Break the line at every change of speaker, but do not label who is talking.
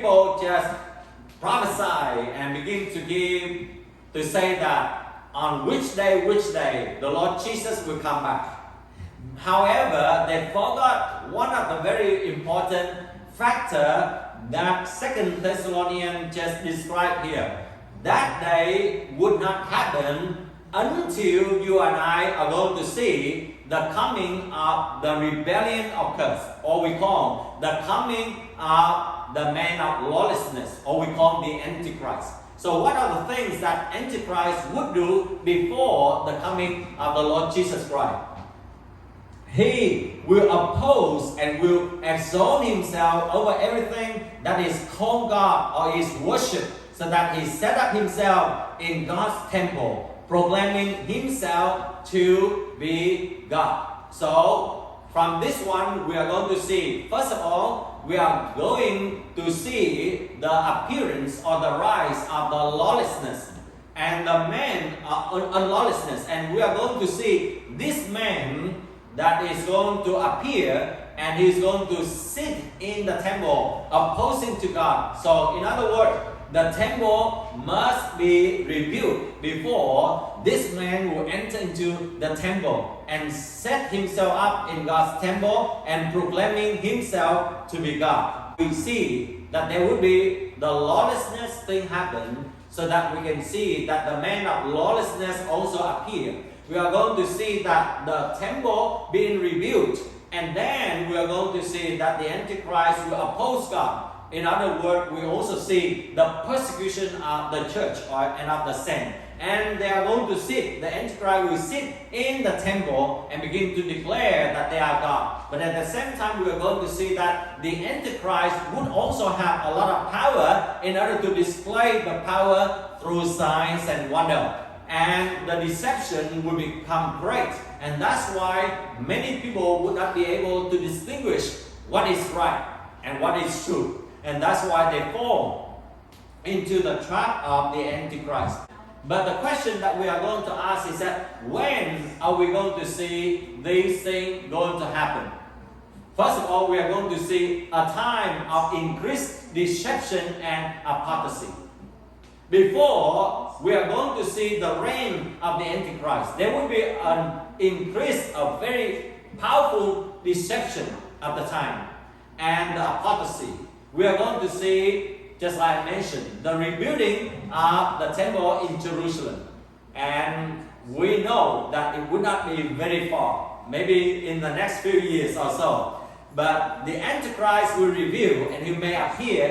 people just prophesy and begin to say that on which day the Lord Jesus will come back. However, they forgot one of the very important factor that 2 Thessalonians just described here. That day would not happen until you and I are going to see the coming of the rebellion of curse, or we call the coming of the man of lawlessness, or we call the Antichrist. So what are the things that Antichrist would do before the coming of the Lord Jesus Christ? He will oppose and will exalt himself over everything that is called God or is worship, so that he set up himself in God's temple, proclaiming himself to be God. So from this one we are going to see, first of all, we are going to see the appearance or the rise of the lawlessness and the man of unlawlessness, and we are going to see this man that is going to appear, and he is going to sit in the temple opposing to God. So in other words, the temple must be rebuilt before this man will enter into the temple and set himself up in God's temple and proclaiming himself to be God. We see that there will be the lawlessness thing happen, so that we can see that the man of lawlessness also appear. We are going to see that the temple being rebuilt, and then we are going to see that the Antichrist will oppose God. In other words, we also see the persecution of the church and of the saints. And they are going to sit, the Antichrist will sit in the temple and begin to declare that they are God. But at the same time, we are going to see that the Antichrist would also have a lot of power in order to display the power through signs and wonder. And the deception will become great. And that's why many people would not be able to distinguish what is right and what is true. And that's why they fall into the trap of the Antichrist. But the question that we are going to ask is that when are we going to see these things going to happen? First of all, we are going to see a time of increased deception and apostasy. Before, we are going to see the reign of the Antichrist. There will be an increase of very powerful deception at the time and the apostasy. We are going to see, just like I mentioned, the rebuilding of the temple in Jerusalem. And we know that it would not be very far, maybe in the next few years or so. But the Antichrist will reveal, and he may appear